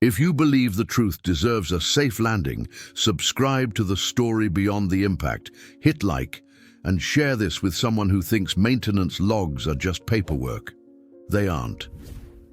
If you believe the truth deserves a safe landing, subscribe to the story Beyond the Impact, hit like, and share this with someone who thinks maintenance logs are just paperwork. They aren't.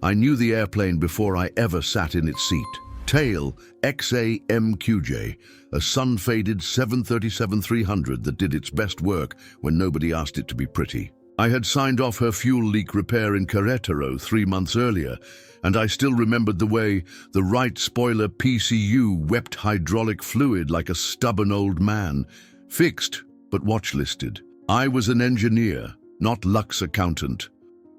I knew the airplane before I ever sat in its seat. Tail XAMQJ, a sun-faded 737-300 that did its best work when nobody asked it to be pretty. I had signed off her fuel leak repair in Querétaro 3 months earlier, and I still remembered the way the right spoiler PCU wept hydraulic fluid like a stubborn old man. Fixed, but watchlisted. I was an engineer, not Lux accountant.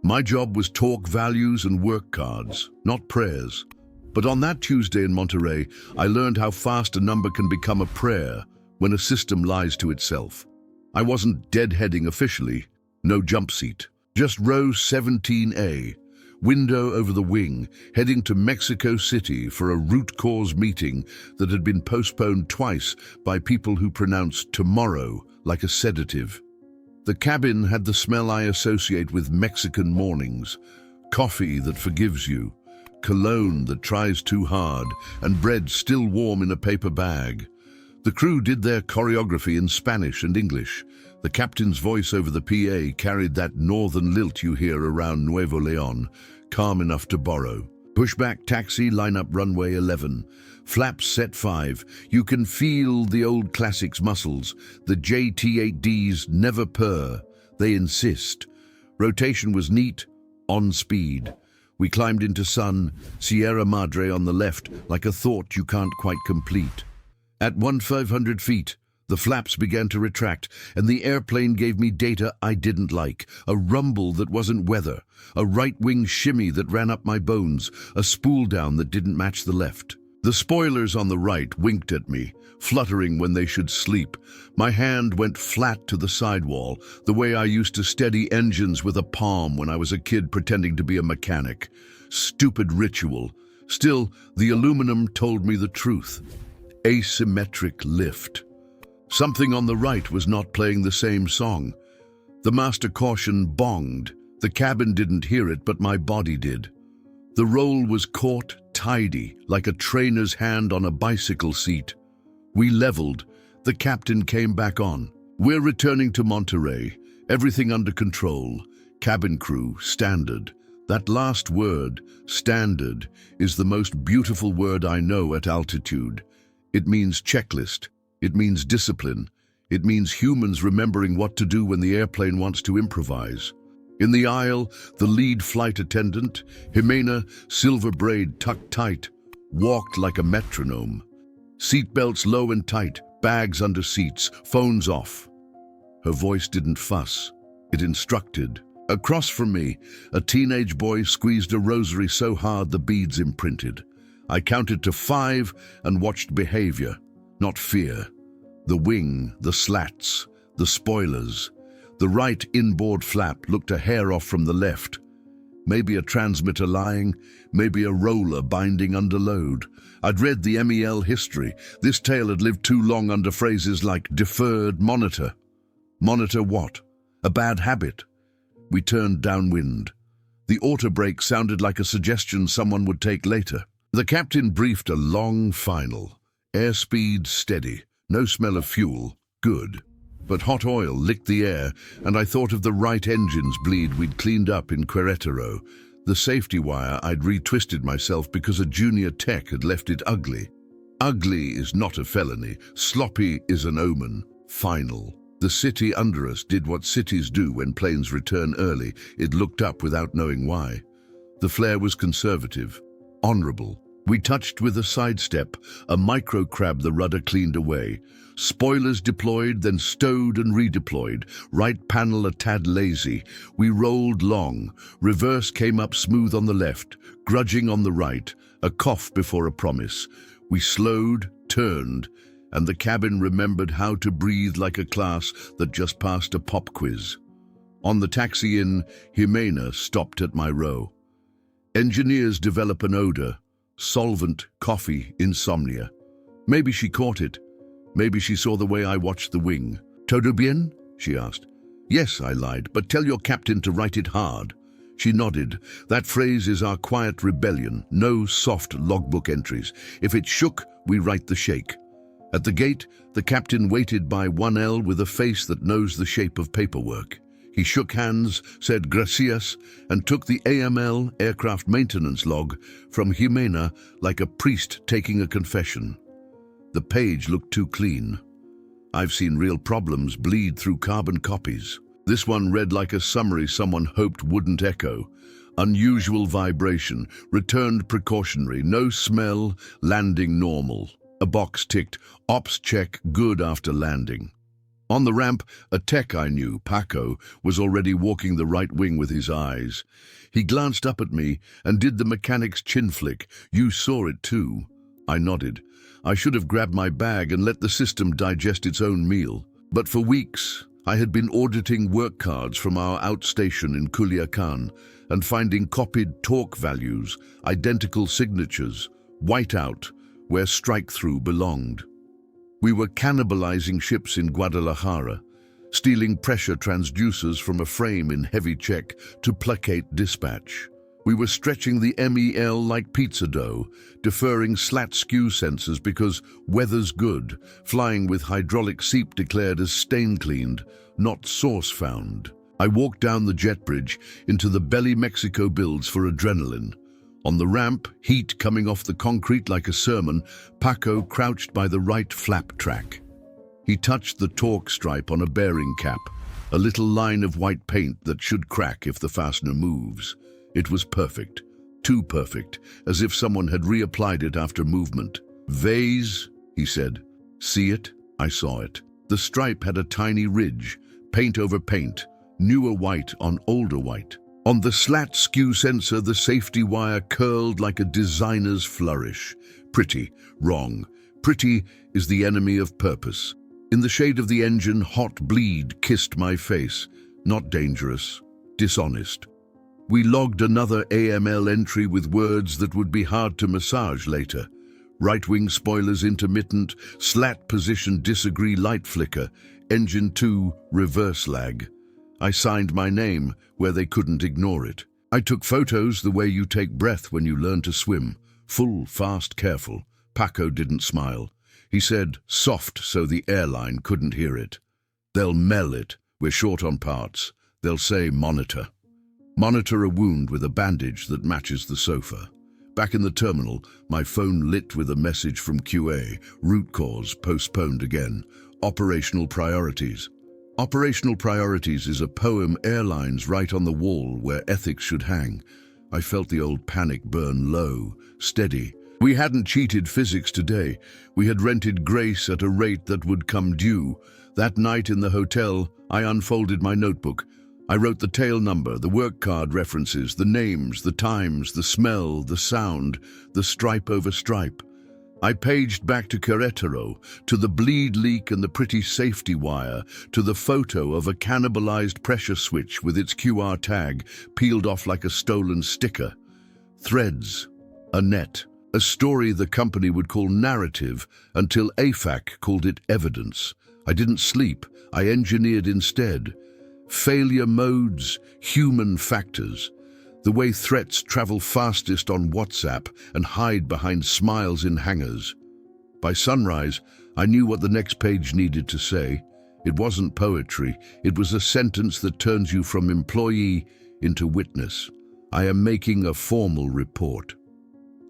My job was talk values and work cards, not prayers. But on that Tuesday in Monterrey, I learned how fast a number can become a prayer when a system lies to itself. I wasn't deadheading officially, no jump seat, just row 17A, window over the wing, heading to Mexico City for a root cause meeting that had been postponed twice by people who pronounced tomorrow like a sedative. The cabin had the smell I associate with Mexican mornings, coffee that forgives you, cologne that tries too hard, and bread still warm in a paper bag. The crew did their choreography in Spanish and English. The captain's voice over the PA carried that northern lilt you hear around Nuevo Leon, calm enough to borrow. Pushback taxi, line up runway 11. Flaps set 5. You can feel the old classics muscles. The JT8Ds never purr. They insist. Rotation was neat, on speed. We climbed into sun, Sierra Madre on the left, like a thought you can't quite complete. At 1,500 feet, the flaps began to retract, and the airplane gave me data I didn't like. A rumble that wasn't weather, a right-wing shimmy that ran up my bones, a spool down that didn't match the left. The spoilers on the right winked at me, fluttering when they should sleep. My hand went flat to the sidewall, the way I used to steady engines with a palm when I was a kid pretending to be a mechanic. Stupid ritual. Still, the aluminum told me the truth. Asymmetric lift. Something on the right was not playing the same song. The master caution bonged. The cabin didn't hear it, but my body did. The roll was caught tidy, like a trainer's hand on a bicycle seat. We leveled. The captain came back on. We're returning to Monterrey. Everything under control. Cabin crew, standard. That last word, standard, is the most beautiful word I know at altitude. It means checklist. It means discipline. It means humans remembering what to do when the airplane wants to improvise. In the aisle, the lead flight attendant, Jimena, silver braid tucked tight, walked like a metronome. Seatbelts low and tight, bags under seats, phones off. Her voice didn't fuss. It instructed. Across from me, a teenage boy squeezed a rosary so hard the beads imprinted. I counted to 5 and watched behavior, not fear. The wing, the slats, the spoilers. The right inboard flap looked a hair off from the left. Maybe a transmitter lying, maybe a roller binding under load. I'd read the MEL history. This tale had lived too long under phrases like deferred monitor. Monitor what? A bad habit. We turned downwind. The auto brake sounded like a suggestion someone would take later. The captain briefed a long final. Airspeed steady. No smell of fuel. Good. But hot oil licked the air, and I thought of the right engine's bleed we'd cleaned up in Querétaro. The safety wire I'd retwisted myself because a junior tech had left it ugly. Ugly is not a felony. Sloppy is an omen. Final. The city under us did what cities do when planes return early. It looked up without knowing why. The flare was conservative. Honorable. We touched with a sidestep, a micro-crab the rudder cleaned away. Spoilers deployed, then stowed and redeployed. Right panel a tad lazy. We rolled long. Reverse came up smooth on the left, grudging on the right. A cough before a promise. We slowed, turned, and the cabin remembered how to breathe like a class that just passed a pop quiz. On the taxi in, Jimena stopped at my row. Engineers develop an odor. Solvent, coffee, insomnia. Maybe she caught it. Maybe she saw the way I watched the wing. "Todo bien?" she asked. "Yes," I lied, "but tell your captain to write it hard." She nodded. That phrase is our quiet rebellion. No soft logbook entries. If it shook, we write the shake. At the gate, the captain waited by 1L with a face that knows the shape of paperwork. He shook hands, said gracias, and took the AML aircraft maintenance log from Jimena like a priest taking a confession. The page looked too clean. I've seen real problems bleed through carbon copies. This one read like a summary someone hoped wouldn't echo. Unusual vibration, returned precautionary, no smell, landing normal. A box ticked, ops check, good after landing. On the ramp, a tech I knew, Paco, was already walking the right wing with his eyes. He glanced up at me and did the mechanic's chin flick. You saw it too. I nodded. I should have grabbed my bag and let the system digest its own meal. But for weeks, I had been auditing work cards from our outstation in Culiacan and finding copied torque values, identical signatures, whiteout, where strike-through belonged. We were cannibalizing ships in Guadalajara, stealing pressure transducers from a frame in heavy check to placate dispatch. We were stretching the MEL like pizza dough, deferring slat skew sensors because weather's good, flying with hydraulic seep declared as stain cleaned, not source found. I walked down the jet bridge into the belly Mexico builds for adrenaline. On the ramp, heat coming off the concrete like a sermon, Paco crouched by the right flap track. He touched the torque stripe on a bearing cap, a little line of white paint that should crack if the fastener moves. It was perfect, too perfect, as if someone had reapplied it after movement. Vase, he said. See it? I saw it. The stripe had a tiny ridge, paint over paint, newer white on older white. On the slat skew sensor, the safety wire curled like a designer's flourish. Pretty, wrong. Pretty is the enemy of purpose. In the shade of the engine, hot bleed kissed my face. Not dangerous, dishonest. We logged another AML entry with words that would be hard to massage later. Right-wing spoilers intermittent, slat position disagree light flicker, engine 2 reverse lag. I signed my name where they couldn't ignore it. I took photos the way you take breath when you learn to swim. Full, fast, careful. Paco didn't smile. He said, soft so the airline couldn't hear it. They'll mail it. We're short on parts. They'll say monitor. Monitor a wound with a bandage that matches the sofa. Back in the terminal, my phone lit with a message from QA. Root cause postponed again. Operational priorities. Operational priorities is a poem airlines write on the wall where ethics should hang. I felt the old panic burn low, steady. We hadn't cheated physics today. We had rented grace at a rate that would come due. That night in the hotel, I unfolded my notebook. I wrote the tail number, the work card references, the names, the times, the smell, the sound, the stripe over stripe. I paged back to Querétaro, to the bleed leak and the pretty safety wire, to the photo of a cannibalized pressure switch with its QR tag peeled off like a stolen sticker. Threads, a net, a story the company would call narrative until AFAC called it evidence. I didn't sleep, I engineered instead. Failure modes, human factors. The way threats travel fastest on WhatsApp and hide behind smiles in hangars. By sunrise, I knew what the next page needed to say. It wasn't poetry. It was a sentence that turns you from employee into witness. I am making a formal report.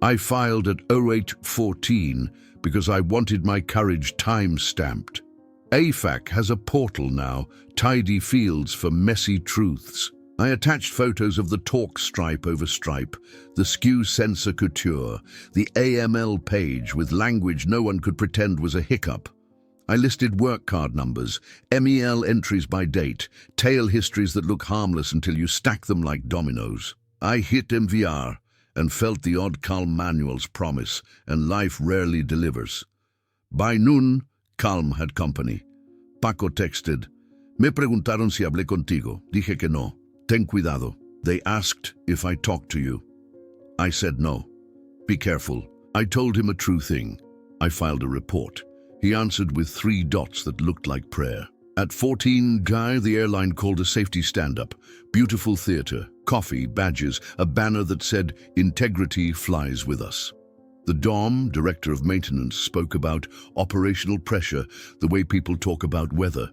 I filed at 0814 because I wanted my courage time-stamped. AFAC has a portal now, tidy fields for messy truths. I attached photos of the torque stripe over stripe, the skew sensor couture, the AML page with language no one could pretend was a hiccup. I listed work card numbers, MEL entries by date, tail histories that look harmless until you stack them like dominoes. I hit MVR and felt the odd calm manual's promise, and life rarely delivers. By noon, Calm had company. Paco texted, "Me preguntaron si hablé contigo. Dije que no. Ten cuidado. They asked if I talked to you. I said no. Be careful." I told him a true thing. I filed a report. He answered with 3 dots that looked like prayer. At 14 Guy, the airline called a safety stand-up. Beautiful theater. coffee, badges, a banner that said, "Integrity flies with us." The DOM, Director of Maintenance, spoke about operational pressure, the way people talk about weather.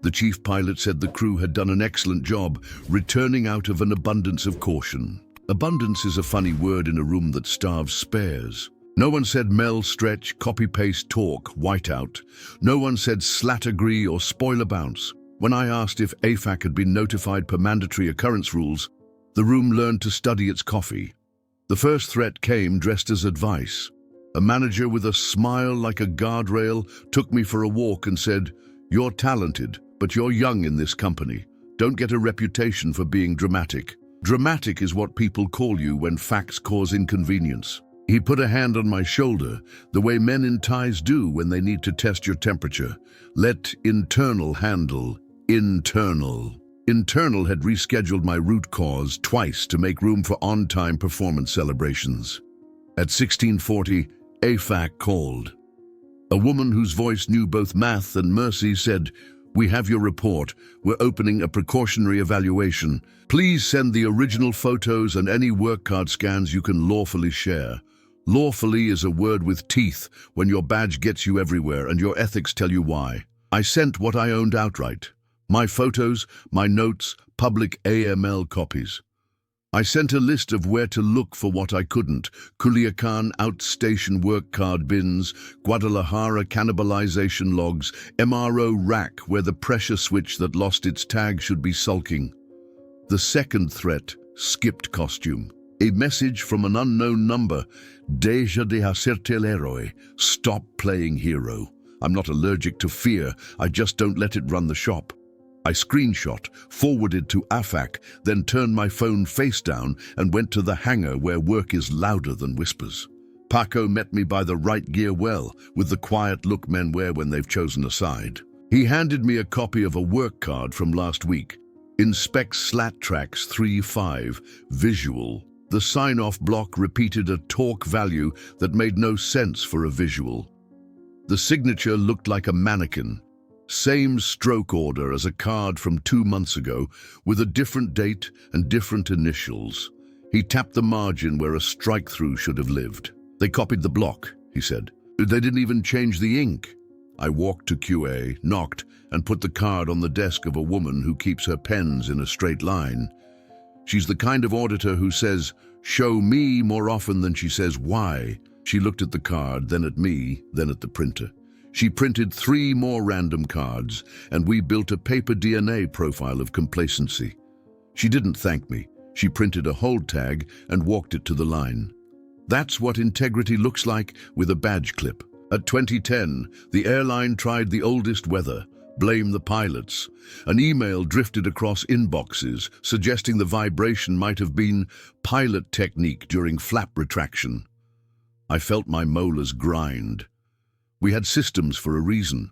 The chief pilot said the crew had done an excellent job, returning out of an abundance of caution. Abundance is a funny word in a room that starves spares. No one said mel, stretch, copy-paste, talk, whiteout. No one said slat agree or spoiler bounce. When I asked if AFAC had been notified per mandatory occurrence rules, the room learned to study its coffee. The first threat came dressed as advice. A manager with a smile like a guardrail took me for a walk and said, "You're talented, but you're young in this company. Don't get a reputation for being dramatic. Dramatic is what people call you when facts cause inconvenience." He put a hand on my shoulder, the way men in ties do when they need to test your temperature. Let internal handle internal. Internal had rescheduled my root cause twice to make room for on-time performance celebrations. At 16:40, AFAC called. A woman whose voice knew both math and mercy said, "We have your report. We're opening a precautionary evaluation. Please send the original photos and any work card scans you can lawfully share." Lawfully is a word with teeth when your badge gets you everywhere and your ethics tell you why. I sent what I owned outright. My photos, my notes, public AML copies. I sent a list of where to look for what I couldn't. Culiacan outstation work card bins, Guadalajara cannibalization logs, MRO rack where the pressure switch that lost its tag should be sulking. The second threat, skipped costume. A message from an unknown number. Deja de hacerte el héroe. Stop playing hero. I'm not allergic to fear, I just don't let it run the shop. I screenshot, forwarded to AFAC, then turned my phone face down and went to the hangar where work is louder than whispers. Paco met me by the right gear well, with the quiet look men wear when they've chosen a side. He handed me a copy of a work card from last week. Inspect slat tracks 3.5, visual. The sign-off block repeated a talk value that made no sense for a visual. The signature looked like a mannequin. Same stroke order as a card from 2 months ago, with a different date and different initials. He tapped the margin where a strike-through should have lived. "They copied the block," he said. "They didn't even change the ink." I walked to QA, knocked, and put the card on the desk of a woman who keeps her pens in a straight line. She's the kind of auditor who says, "Show me," more often than she says, "Why?" She looked at the card, then at me, then at the printer. She printed 3 more random cards, and we built a paper DNA profile of complacency. She didn't thank me. She printed a hold tag and walked it to the line. That's what integrity looks like with a badge clip. At 2010, the airline tried the oldest weather. Blame the pilots. An email drifted across inboxes, suggesting the vibration might have been pilot technique during flap retraction. I felt my molars grind. We had systems for a reason.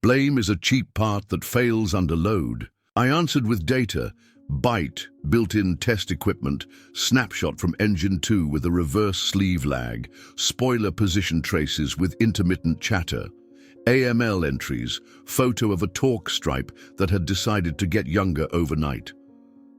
Blame is a cheap part that fails under load. I answered with data, byte, built-in test equipment, snapshot from engine 2 with a reverse sleeve lag, spoiler position traces with intermittent chatter, AML entries, photo of a torque stripe that had decided to get younger overnight.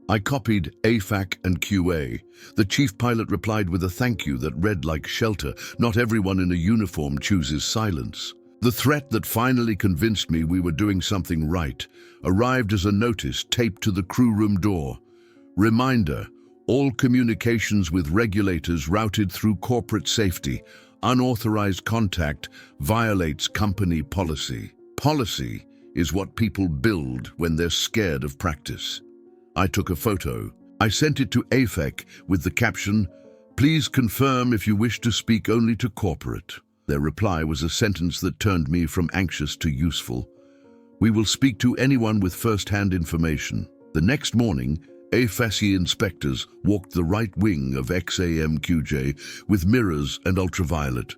I copied AFAC and QA. The chief pilot replied with a thank you that read like shelter. Not everyone in a uniform chooses silence. The threat that finally convinced me we were doing something right arrived as a notice taped to the crew room door. Reminder, all communications with regulators routed through corporate safety. Unauthorized contact violates company policy. Policy is what people build when they're scared of practice. I took a photo. I sent it to AFAC with the caption, "Please confirm if you wish to speak only to corporate." Their reply was a sentence that turned me from anxious to useful. "We will speak to anyone with first-hand information." The next morning, AFAC inspectors walked the right wing of XAMQJ with mirrors and ultraviolet.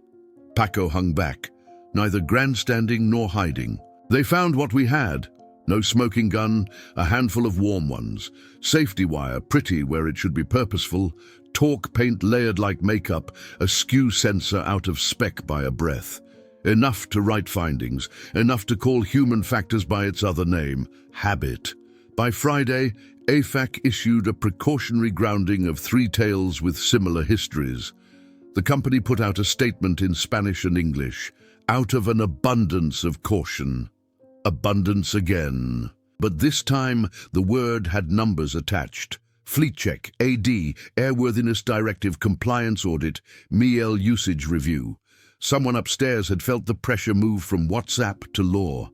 Paco hung back, neither grandstanding nor hiding. They found what we had. No smoking gun, a handful of warm ones, safety wire pretty where it should be purposeful, torque paint layered like makeup, a skew sensor out of spec by a breath. Enough to write findings, enough to call human factors by its other name, habit. By Friday, AFAC issued a precautionary grounding of 3 tails with similar histories. The company put out a statement in Spanish and English, out of an abundance of caution. Abundance again. But this time, the word had numbers attached. Fleet check, AD, Airworthiness Directive Compliance Audit, MEL Usage Review. Someone upstairs had felt the pressure move from WhatsApp to law.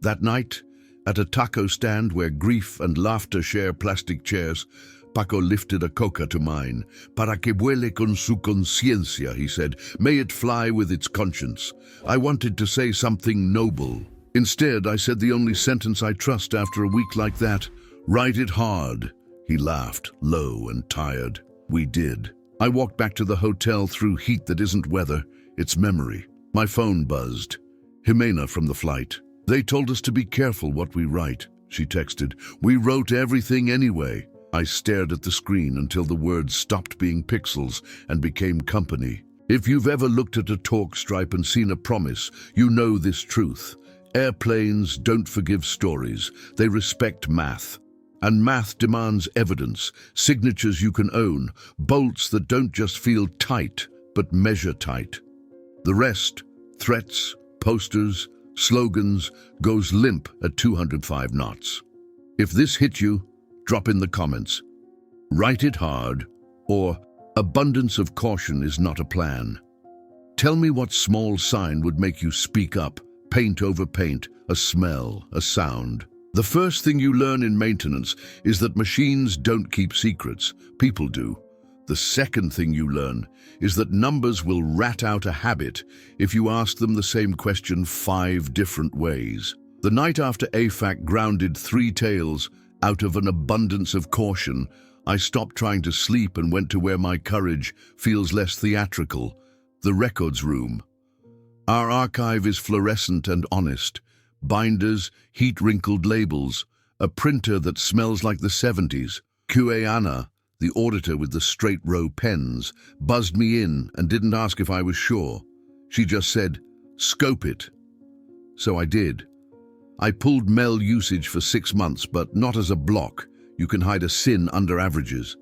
That night, at a taco stand where grief and laughter share plastic chairs, Paco lifted a coca to mine. Para que vuele con su conciencia, he said. May it fly with its conscience. I wanted to say something noble. Instead, I said the only sentence I trust after a week like that. Write it hard. He laughed, low and tired. We did. I walked back to the hotel through heat that isn't weather, it's memory. My phone buzzed. Jimena from the flight. They told us to be careful what we write, she texted. We wrote everything anyway. I stared at the screen until the words stopped being pixels and became company. If you've ever looked at a talk stripe and seen a promise, you know this truth. Airplanes don't forgive stories. They respect math. And math demands evidence, signatures you can own, bolts that don't just feel tight, but measure tight. The rest, threats, posters, slogans, goes limp at 205 knots. If this hit you, drop in the comments. Write it hard, or abundance of caution is not a plan. Tell me what small sign would make you speak up, paint over paint, a smell, a sound. The first thing you learn in maintenance is that machines don't keep secrets, people do. The second thing you learn is that numbers will rat out a habit if you ask them the same question 5 different ways. The night after AFAC grounded 3 tails, out of an abundance of caution, I stopped trying to sleep and went to where my courage feels less theatrical, the records room. Our archive is fluorescent and honest. Binders, heat-wrinkled labels, a printer that smells like the 70s. QA Anna, the auditor with the straight-row pens, buzzed me in and didn't ask if I was sure. She just said, "Scope it." So I did. I pulled MEL usage for 6 months, but not as a block. You can hide a sin under averages.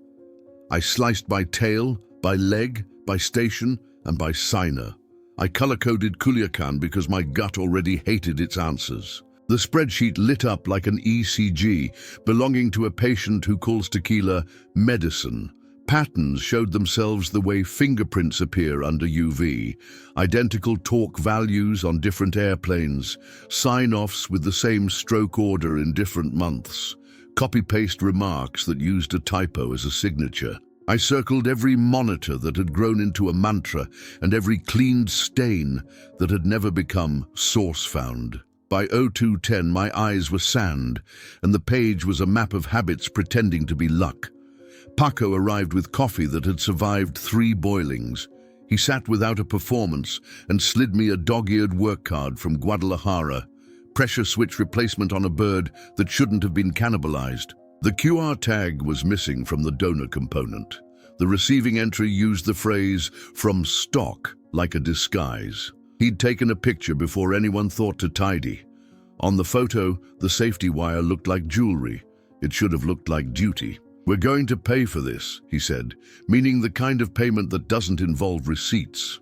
I sliced by tail, by leg, by station, and by signer. I color-coded Culiacan because my gut already hated its answers. The spreadsheet lit up like an ECG belonging to a patient who calls tequila medicine. Patterns showed themselves the way fingerprints appear under UV, identical torque values on different airplanes, sign-offs with the same stroke order in different months, copy-paste remarks that used a typo as a signature. I circled every monitor that had grown into a mantra and every cleaned stain that had never become source found. By 0210, my eyes were sand, and the page was a map of habits pretending to be luck. Paco arrived with coffee that had survived 3 boilings. He sat without a performance and slid me a dog-eared work card from Guadalajara, pressure switch replacement on a bird that shouldn't have been cannibalized. The QR tag was missing from the donor component. The receiving entry used the phrase, "from stock," like a disguise. He'd taken a picture before anyone thought to tidy. On the photo, the safety wire looked like jewelry. It should have looked like duty. "We're going to pay for this," he said, meaning the kind of payment that doesn't involve receipts.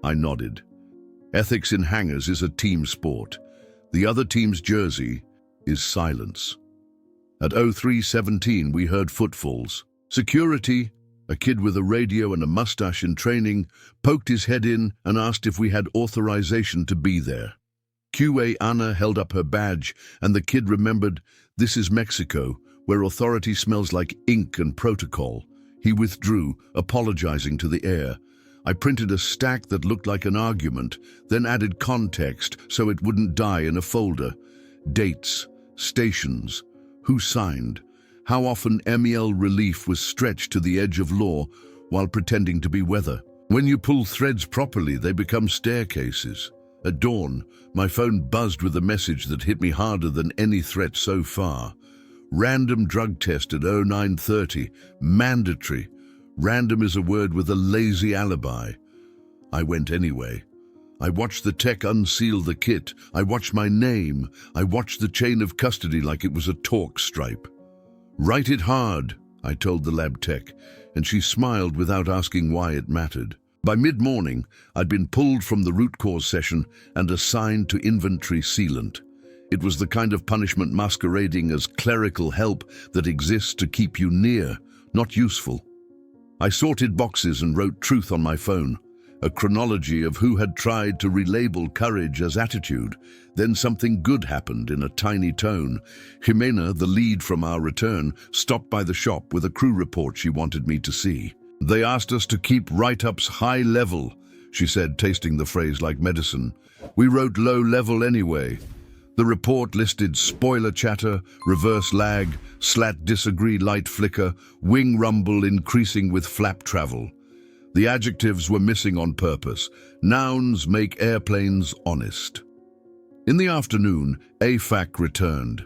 I nodded. Ethics in hangars is a team sport. The other team's jersey is silence. At 0317, we heard footfalls. Security, a kid with a radio and a mustache in training, poked his head in and asked if we had authorization to be there. QA Anna held up her badge, and the kid remembered, "This is Mexico, where authority smells like ink and protocol." He withdrew, apologizing to the air. I printed a stack that looked like an argument, then added context so it wouldn't die in a folder. Dates, stations, who signed, how often MEL relief was stretched to the edge of law while pretending to be weather. When you pull threads properly, they become staircases. At dawn, my phone buzzed with a message that hit me harder than any threat so far. Random drug test at 0930, mandatory. Random is a word with a lazy alibi. I went anyway. I watched the tech unseal the kit. I watched my name. I watched the chain of custody like it was a talk stripe. Write it hard, I told the lab tech, and she smiled without asking why it mattered. By mid-morning, I'd been pulled from the root cause session and assigned to inventory sealant. It was the kind of punishment masquerading as clerical help that exists to keep you near, not useful. I sorted boxes and wrote truth on my phone, a chronology of who had tried to relabel courage as attitude. Then something good happened in a tiny tone. Jimena, the lead from our return, stopped by the shop with a crew report she wanted me to see. They asked us to keep write-ups high level, she said, tasting the phrase like medicine. We wrote low level anyway. The report listed spoiler chatter, reverse lag, slat disagree light flicker, wing rumble increasing with flap travel. The adjectives were missing on purpose. Nouns make airplanes honest. In the afternoon, AFAC returned.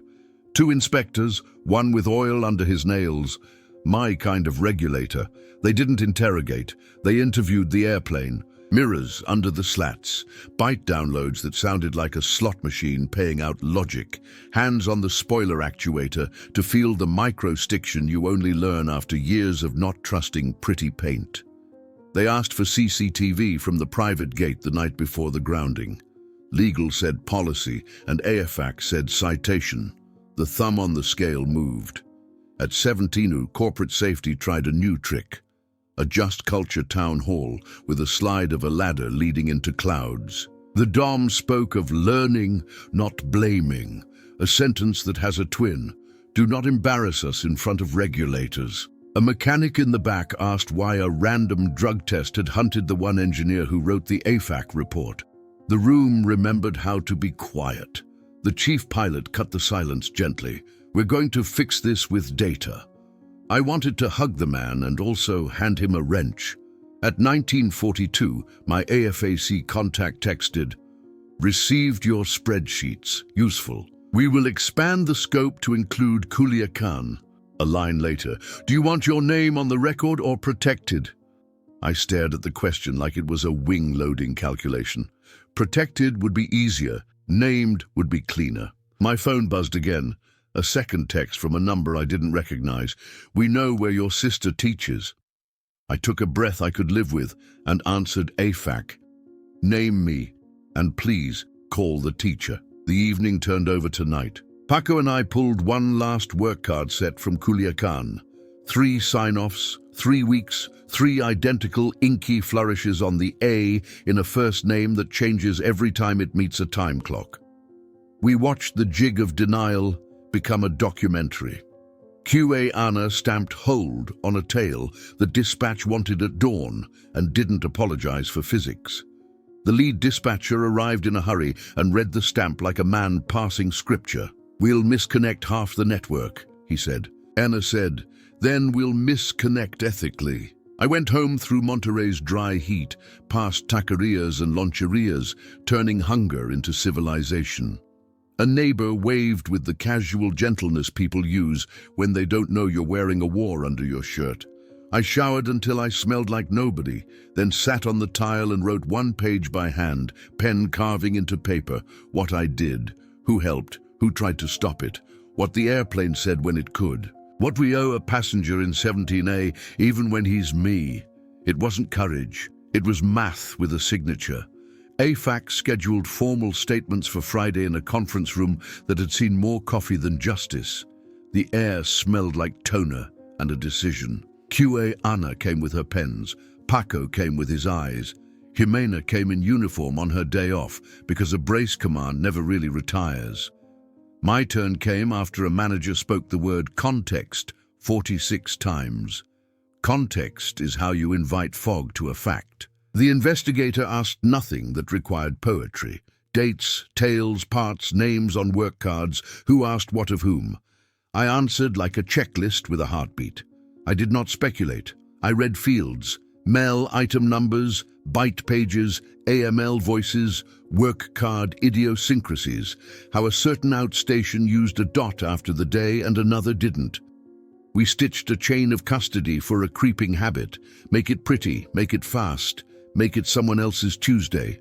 2 inspectors, one with oil under his nails. My kind of regulator. They didn't interrogate. They interviewed the airplane. Mirrors under the slats. Byte downloads that sounded like a slot machine paying out logic. Hands on the spoiler actuator to feel the micro-stiction you only learn after years of not trusting pretty paint. They asked for CCTV from the private gate the night before the grounding. Legal said policy, and AFAC said citation. The thumb on the scale moved. At 17, corporate safety tried a new trick. A just culture town hall with a slide of a ladder leading into clouds. The Dom spoke of learning, not blaming, a sentence that has a twin. Do not embarrass us in front of regulators. A mechanic in the back asked why a random drug test had hunted the one engineer who wrote the AFAC report. The room remembered how to be quiet. The chief pilot cut the silence gently. We're going to fix this with data. I wanted to hug the man and also hand him a wrench. At 1942, my AFAC contact texted, "Received your spreadsheets. Useful. We will expand the scope to include Culiacan." A line later, "Do you want your name on the record or protected?" I stared at the question like it was a wing-loading calculation. Protected would be easier. Named would be cleaner. My phone buzzed again. A second text from a number I didn't recognize. "We know where your sister teaches." I took a breath I could live with and answered AFAC. "Name me, and please call the teacher." The evening turned over to night. Paco and I pulled one last work card set from Culiacan. 3 sign-offs, 3 weeks, 3 identical inky flourishes on the A in a first name that changes every time it meets a time clock. We watched the jig of denial become a documentary. QA Anna stamped hold on a tale the dispatch wanted at dawn and didn't apologize for physics. The lead dispatcher arrived in a hurry and read the stamp like a man passing scripture. "We'll misconnect half the network," he said. Anna said, "Then we'll misconnect ethically." I went home through Monterrey's dry heat, past taquerias and loncherias, turning hunger into civilization. A neighbor waved with the casual gentleness people use when they don't know you're wearing a war under your shirt. I showered until I smelled like nobody, then sat on the tile and wrote 1 page by hand, pen carving into paper, what I did, who helped, who tried to stop it, what the airplane said when it could, what we owe a passenger in 17A even when he's me. It wasn't courage, it was math with a signature. AFAC scheduled formal statements for Friday in a conference room that had seen more coffee than justice. The air smelled like toner and a decision. QA Anna came with her pens. Paco came with his eyes. Jimena came in uniform on her day off because a brace command never really retires. My turn came after a manager spoke the word context 46 times. Context is how you invite fog to a fact. The investigator asked nothing that required poetry. Dates, tales, parts, names on work cards, who asked what of whom. I answered like a checklist with a heartbeat. I did not speculate. I read fields, MEL item numbers, byte pages, AML voices, work card idiosyncrasies, how a certain outstation used a dot after the day and another didn't. We stitched a chain of custody for a creeping habit. Make it pretty, make it fast, make it someone else's Tuesday.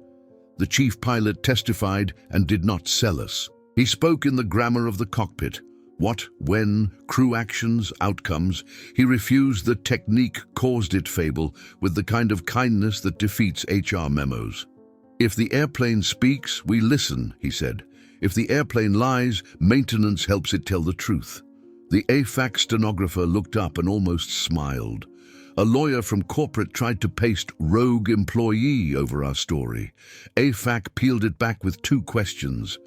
The chief pilot testified and did not sell us. He spoke in the grammar of the cockpit. What, when, crew actions, outcomes, he refused the technique caused it fable with the kind of kindness that defeats HR memos. If the airplane speaks, we listen, he said. If the airplane lies, maintenance helps it tell the truth. The AFAC stenographer looked up and almost smiled. A lawyer from corporate tried to paste rogue employee over our story. AFAC peeled it back with 2 questions.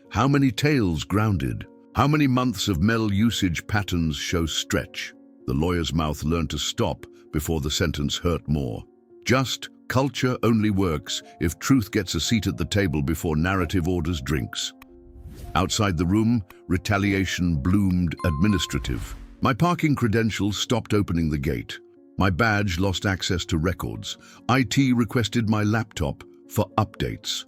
How many tails grounded? How many months of MEL usage patterns show stretch? The lawyer's mouth learned to stop before the sentence hurt more. Just, culture only works if truth gets a seat at the table before narrative orders drinks. Outside the room, retaliation bloomed administrative. My parking credentials stopped opening the gate. My badge lost access to records. IT requested my laptop for updates.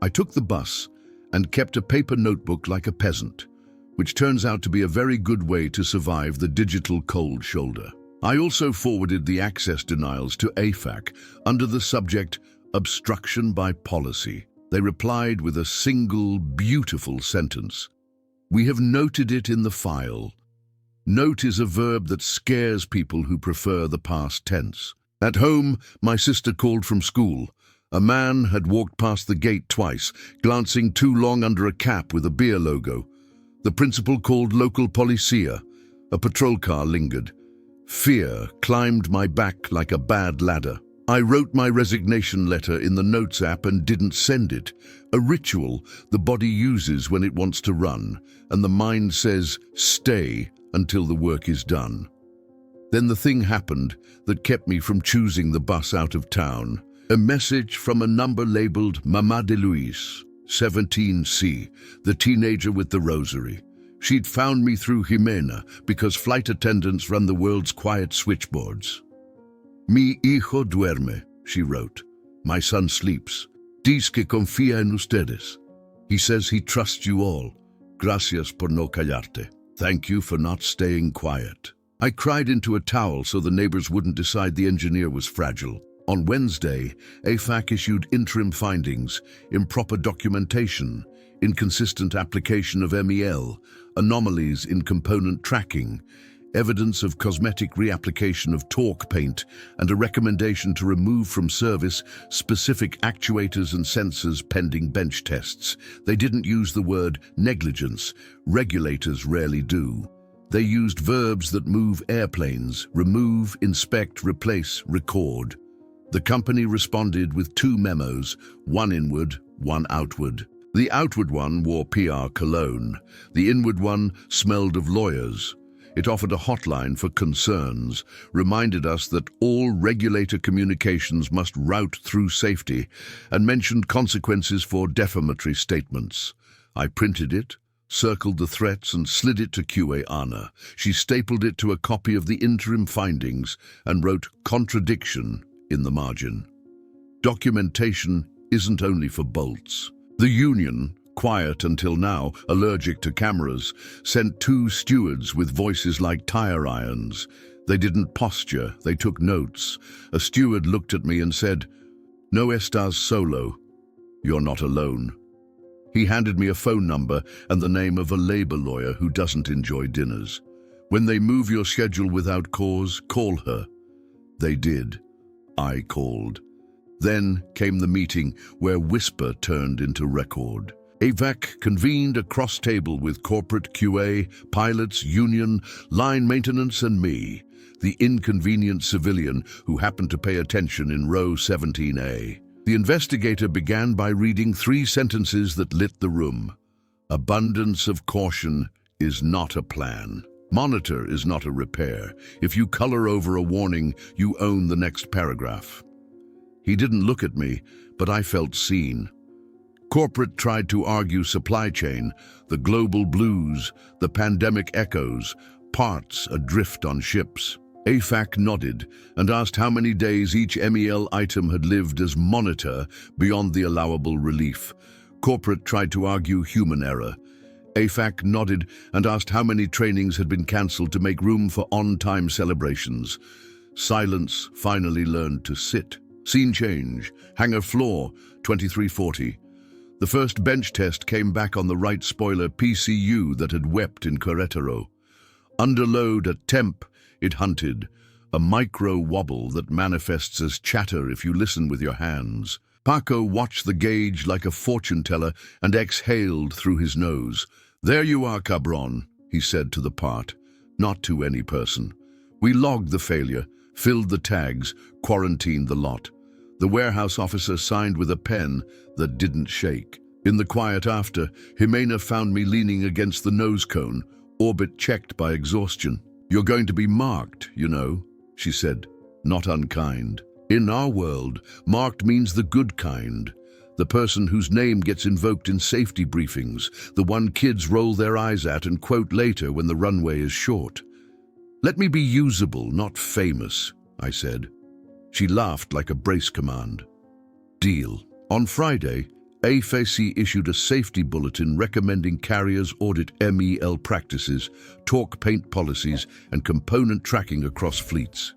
I took the bus and kept a paper notebook like a peasant, which turns out to be a very good way to survive the digital cold shoulder. I also forwarded the access denials to AFAC under the subject obstruction by policy. They replied with a single, beautiful sentence. We have noted it in the file. Note is a verb that scares people who prefer the past tense. At home, my sister called from school. A man had walked past the gate twice, glancing too long under a cap with a beer logo. The principal called local policia. A patrol car lingered. Fear climbed my back like a bad ladder. I wrote my resignation letter in the Notes app and didn't send it. A ritual the body uses when it wants to run, and the mind says, stay until the work is done. Then the thing happened that kept me from choosing the bus out of town. A message from a number labeled Mama de Luis, 17C, the teenager with the rosary. She'd found me through Jimena because flight attendants run the world's quiet switchboards. Mi hijo duerme, she wrote. My son sleeps. Dice que confía en ustedes. He says he trusts you all. Gracias por no callarte. Thank you for not staying quiet. I cried into a towel so the neighbors wouldn't decide the engineer was fragile. On Wednesday, AFAC issued interim findings, improper documentation, inconsistent application of MEL, anomalies in component tracking, evidence of cosmetic reapplication of torque paint, and a recommendation to remove from service specific actuators and sensors pending bench tests. They didn't use the word negligence. Regulators rarely do. They used verbs that move airplanes: remove, inspect, replace, record. The company responded with 2 memos, one inward, one outward. The outward one wore PR cologne. The inward one smelled of lawyers. It offered a hotline for concerns, reminded us that all regulator communications must route through safety, and mentioned consequences for defamatory statements. I printed it, circled the threats, and slid it to QA Anna. She stapled it to a copy of the interim findings and wrote contradiction in the margin. Documentation isn't only for bolts. The union, quiet until now, allergic to cameras, sent 2 stewards with voices like tire irons. They didn't posture, they took notes. A steward looked at me and said, "No estás solo. You're not alone." He handed me a phone number and the name of a labor lawyer who doesn't enjoy dinners. When they move your schedule without cause, call her. They did. I called. Then came the meeting where whisper turned into record. AFAC convened a cross-table with corporate QA, pilots, union, line maintenance, and me, the inconvenient civilian who happened to pay attention in row 17A. The investigator began by reading 3 sentences that lit the room. Abundance of caution is not a plan. Monitor is not a repair. If you color over a warning, you own the next paragraph. He didn't look at me, but I felt seen. Corporate tried to argue supply chain, the global blues, the pandemic echoes, parts adrift on ships. AFAC nodded and asked how many days each MEL item had lived as monitor beyond the allowable relief. Corporate tried to argue human error. AFAC nodded and asked how many trainings had been cancelled to make room for on-time celebrations. Silence finally learned to sit. Scene change. Hangar floor, 2340. The first bench test came back on the right spoiler PCU that had wept in Querétaro. Under load at temp, it hunted, a micro wobble that manifests as chatter if you listen with your hands. Paco watched the gauge like a fortune teller and exhaled through his nose. "There you are, cabron," he said to the part, not to any person. We logged the failure, filled the tags, quarantined the lot. The warehouse officer signed with a pen that didn't shake. In the quiet after, Jimena found me leaning against the nose cone, orbit checked by exhaustion. "You're going to be marked, you know," she said, not unkind. In our world, marked means the good kind, the person whose name gets invoked in safety briefings, the one kids roll their eyes at and quote later when the runway is short. "Let me be usable, not famous," I said. She laughed like a brace command. Deal. On Friday, AFAC issued a safety bulletin recommending carriers audit MEL practices, torque paint policies, and component tracking across fleets.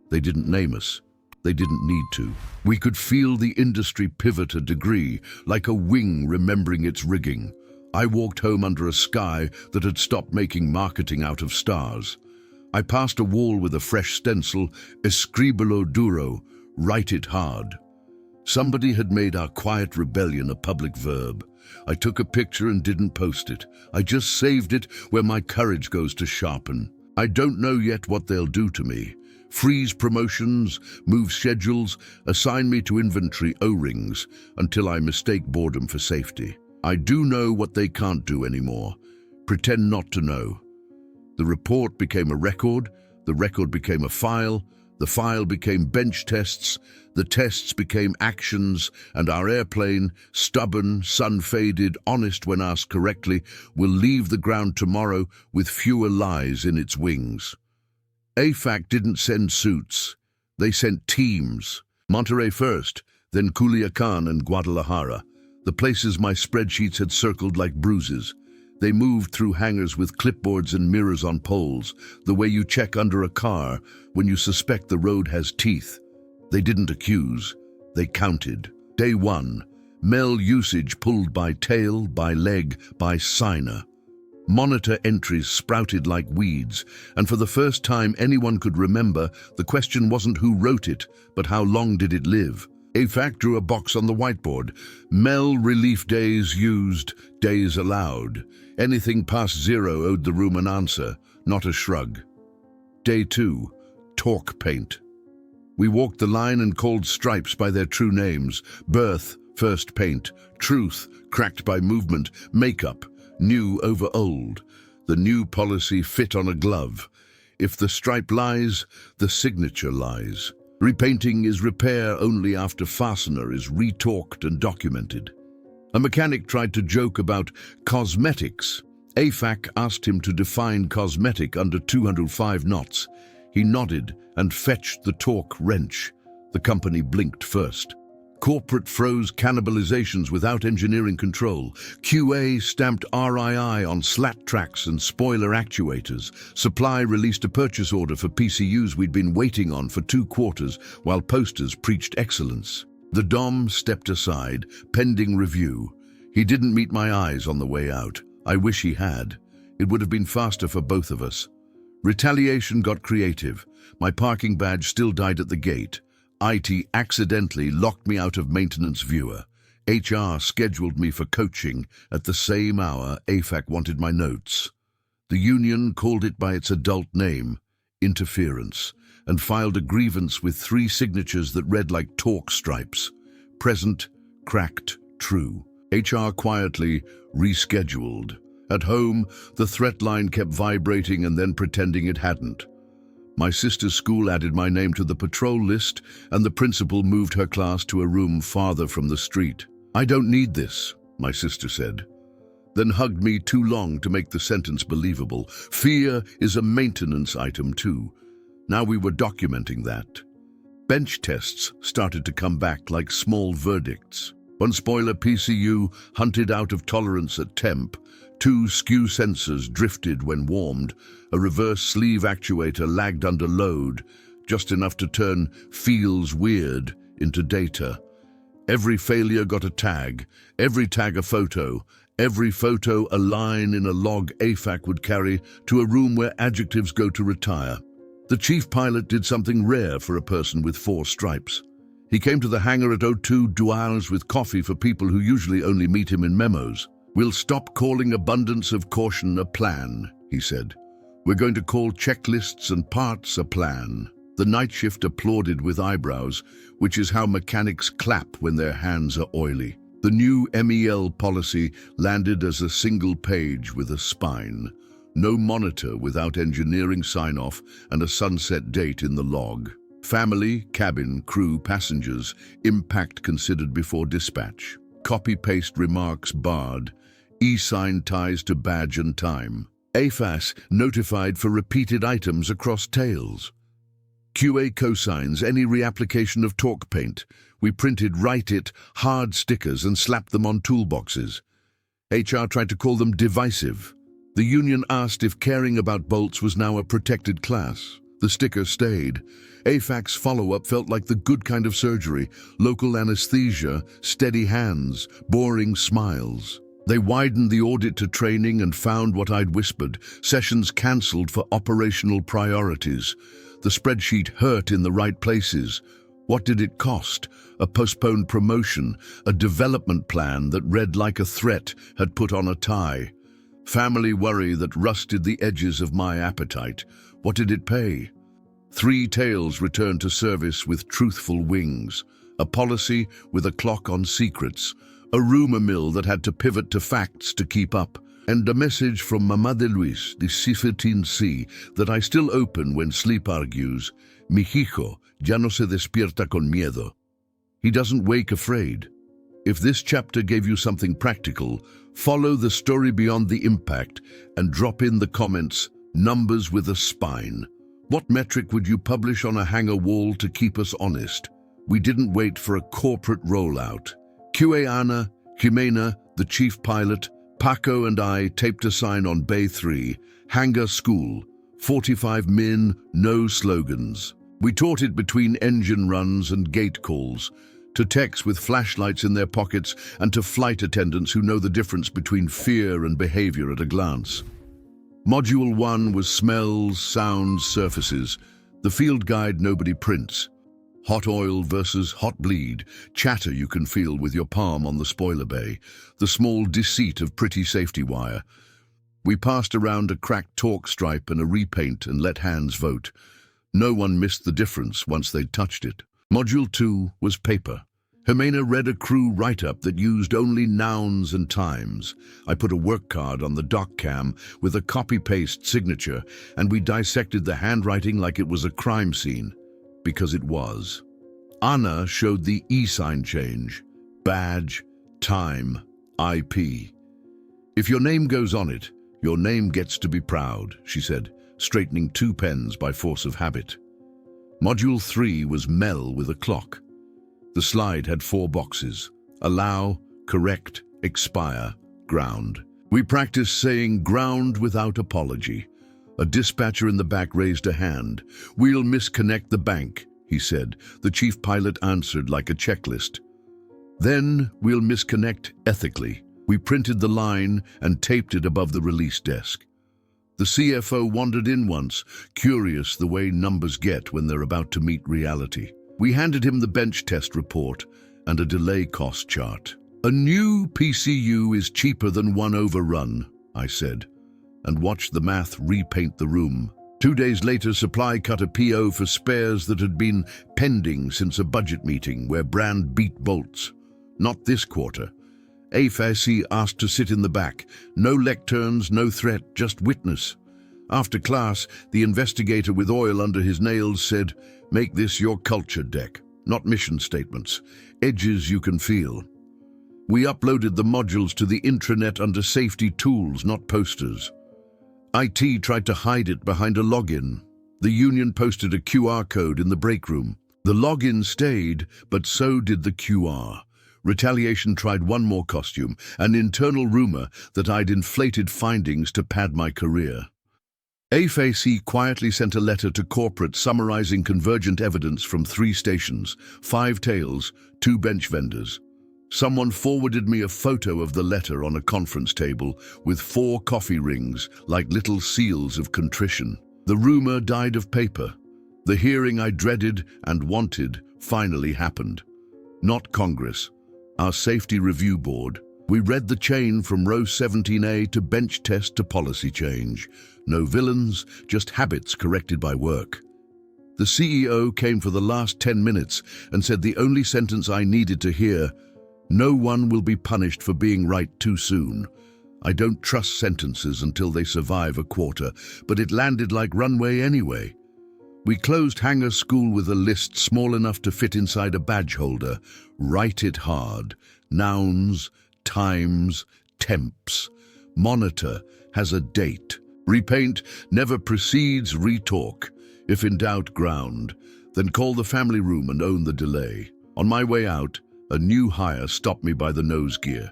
They didn't name us. They didn't need to. We could feel the industry pivot a degree, like a wing remembering its rigging. I walked home under a sky that had stopped making marketing out of stars. I passed a wall with a fresh stencil, "Escribilo duro," write it hard. Somebody had made our quiet rebellion a public verb. I took a picture and didn't post it. I just saved it where my courage goes to sharpen. I don't know yet what they'll do to me. Freeze promotions, move schedules, assign me to inventory O-rings until I mistake boredom for safety. I do know what they can't do anymore. Pretend not to know. The report became a record, the record became a file, the file became bench tests, the tests became actions, and our airplane, stubborn, sun-faded, honest when asked correctly, will leave the ground tomorrow with fewer lies in its wings. AFAC didn't send suits. They sent teams. Monterrey first, then Culiacan and Guadalajara, the places my spreadsheets had circled like bruises. They moved through hangars with clipboards and mirrors on poles, the way you check under a car when you suspect the road has teeth. They didn't accuse. They counted. Day 1, MEL usage pulled by tail, by leg, by signer. Monitor entries sprouted like weeds, and for the first time anyone could remember, the question wasn't who wrote it, but how long did it live. AFAC drew a box on the whiteboard. MEL relief days used, days allowed. Anything past 0 owed the room an answer, not a shrug. Day 2, torque paint. We walked the line and called stripes by their true names. Birth, first paint. Truth, cracked by movement. Makeup, new over old. The new policy fit on a glove. If the stripe lies, the signature lies. Repainting is repair only after fastener is retorqued and documented. A mechanic tried to joke about cosmetics. AFAC asked him to define cosmetic under 205 knots. He nodded and fetched the torque wrench. The company blinked first. Corporate froze cannibalizations without engineering control. QA stamped RII on slat tracks and spoiler actuators. Supply released a purchase order for PCUs we'd been waiting on for 2 quarters, while posters preached excellence. The Dom stepped aside, pending review. He didn't meet my eyes on the way out. I wish he had. It would have been faster for both of us. Retaliation got creative. My parking badge still died at the gate. IT accidentally locked me out of maintenance viewer. HR scheduled me for coaching at the same hour AFAC wanted my notes. The union called it by its adult name, interference, and filed a grievance with 3 signatures that read like torque stripes. Present, cracked, true. HR quietly rescheduled. At home, the threat line kept vibrating and then pretending it hadn't. My sister's school added my name to the patrol list, and the principal moved her class to a room farther from the street. "I don't need this," my sister said, then hugged me too long to make the sentence believable. Fear is a maintenance item too. Now we were documenting that. Bench tests started to come back like small verdicts. One spoiler PCU hunted out of tolerance at temp. 2 skew sensors drifted when warmed. A reverse sleeve actuator lagged under load, just enough to turn "feels weird" into data. Every failure got a tag, every tag a photo, every photo a line in a log AFAC would carry to a room where adjectives go to retire. The chief pilot did something rare for a person with 4 stripes. He came to the hangar at 02 douars with coffee for people who usually only meet him in memos. "We'll stop calling abundance of caution a plan," he said. "We're going to call checklists and parts a plan." The night shift applauded with eyebrows, which is how mechanics clap when their hands are oily. The new MEL policy landed as a single page with a spine. No monitor without engineering sign-off and a sunset date in the log. Family, cabin, crew, passengers, impact considered before dispatch. Copy-paste remarks barred. E-sign ties to badge and time. AFAC notified for repeated items across tails. QA cosigns any reapplication of torque paint. We printed "Write It" hard stickers and slapped them on toolboxes. HR tried to call them divisive. The union asked if caring about bolts was now a protected class. The sticker stayed. AFAC's follow-up felt like the good kind of surgery: local anesthesia, steady hands, boring smiles. They widened the audit to training and found what I'd whispered: sessions cancelled for operational priorities. The spreadsheet hurt in the right places. What did it cost? A postponed promotion, a development plan that read like a threat had put on a tie. Family worry that rusted the edges of my appetite. What did it pay? 3 tails returned to service with truthful wings. A policy with a clock on secrets. A rumor mill that had to pivot to facts to keep up. And a message from Mamá de Luis, the C-15C, that I still open when sleep argues: "Mi hijo ya no se despierta con miedo." He doesn't wake afraid. If this chapter gave you something practical, follow the story beyond the impact and drop in the comments, numbers with a spine. What metric would you publish on a hangar wall to keep us honest? We didn't wait for a corporate rollout. QA Ana, Jimena, the chief pilot, Paco and I taped a sign on Bay 3, Hangar School, 45 min, no slogans. We taught it between engine runs and gate calls, to techs with flashlights in their pockets and to flight attendants who know the difference between fear and behavior at a glance. Module 1 was smells, sounds, surfaces, the field guide nobody prints. Hot oil versus hot bleed, chatter you can feel with your palm on the spoiler bay, the small deceit of pretty safety wire. We passed around a cracked torque stripe and a repaint and let hands vote. No one missed the difference once they'd touched it. Module 2 was paper. Jimena read a crew write-up that used only nouns and times. I put a work card on the doc cam with a copy-paste signature, and we dissected the handwriting like it was a crime scene. Because it was. Anna showed the e-sign change. Badge, time, IP. If your name goes on it, your name gets to be proud, she said, straightening 2 pens by force of habit. Module 3 was Mel with a clock. The slide had 4 boxes: allow, correct, expire, ground. We practiced saying ground without apology. A dispatcher in the back raised a hand. "We'll misconnect the bank," he said. The chief pilot answered like a checklist. "Then we'll misconnect ethically." We printed the line and taped it above the release desk. The CFO wandered in once, curious the way numbers get when they're about to meet reality. We handed him the bench test report and a delay cost chart. "A new PCU is cheaper than one overrun," I said, and watched the math repaint the room. 2 days later, supply cut a PO for spares that had been pending since a budget meeting where brand beat bolts. Not this quarter. AFAC asked to sit in the back. No lecterns, no threat, just witness. After class, the investigator with oil under his nails said, "Make this your culture deck, not mission statements. Edges you can feel." We uploaded the modules to the intranet under safety tools, not posters. IT tried to hide it behind a login. The union posted a QR code in the break room. The login stayed, but so did the QR. Retaliation tried one more costume, an internal rumor that I'd inflated findings to pad my career. AFAC quietly sent a letter to corporate summarizing convergent evidence from 3 stations, 5 tails, 2 bench vendors. Someone forwarded me a photo of the letter on a conference table with 4 coffee rings like little seals of contrition. The rumor died of paper. The hearing I dreaded and wanted finally happened. Not Congress, our safety review board. We read the chain from row 17A to bench test to policy change. No villains, just habits corrected by work. The CEO came for the last 10 minutes and said the only sentence I needed to hear: "No one will be punished for being right too soon." I don't trust sentences until they survive a quarter, but it landed like runway anyway. We closed Hangar School with a list small enough to fit inside a badge holder. Write it hard. Nouns, times, temps. Monitor has a date. Repaint never precedes retalk. If in doubt, ground. Then call the family room and own the delay. On my way out, a new hire stopped me by the nose gear.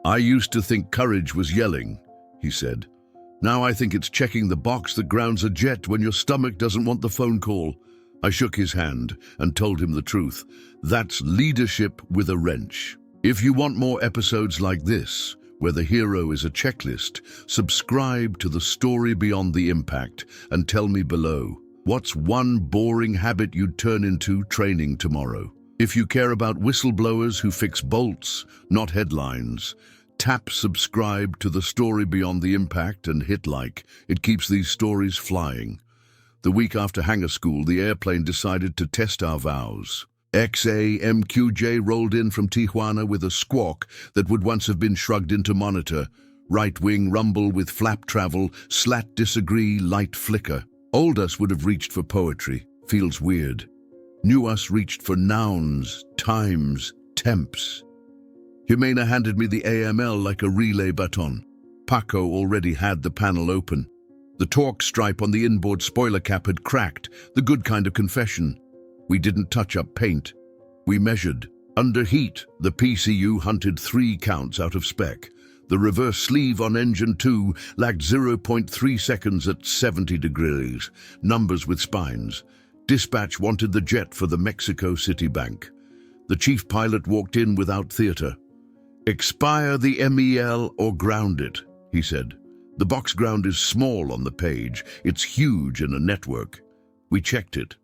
"I used to think courage was yelling," he said. "Now I think it's checking the box that grounds a jet when your stomach doesn't want the phone call." I shook his hand and told him the truth. That's leadership with a wrench. If you want more episodes like this, where the hero is a checklist, subscribe to The Story Beyond the Impact and tell me below, what's one boring habit you'd turn into training tomorrow? If you care about whistleblowers who fix bolts, not headlines, tap subscribe to The Story Beyond the Impact and hit like. It keeps these stories flying. The week after Hangar School, the airplane decided to test our vows. XAMQJ rolled in from Tijuana with a squawk that would once have been shrugged into monitor. Right-wing rumble with flap travel, slat disagree, light flicker. Old us would have reached for poetry, feels weird. New us reached for nouns, times, temps. Jimena handed me the AML like a relay baton. Paco already had the panel open. The torque stripe on the inboard spoiler cap had cracked, the good kind of confession. We didn't touch up paint. We measured. Under heat, the PCU hunted 3 counts out of spec. The reverse sleeve on engine 2 lagged 0.3 seconds at 70 degrees, numbers with spines. Dispatch wanted the jet for the Mexico City Bank. The chief pilot walked in without theater. "Expire the MEL or ground it," he said. "The box ground is small on the page. It's huge in a network." We checked it.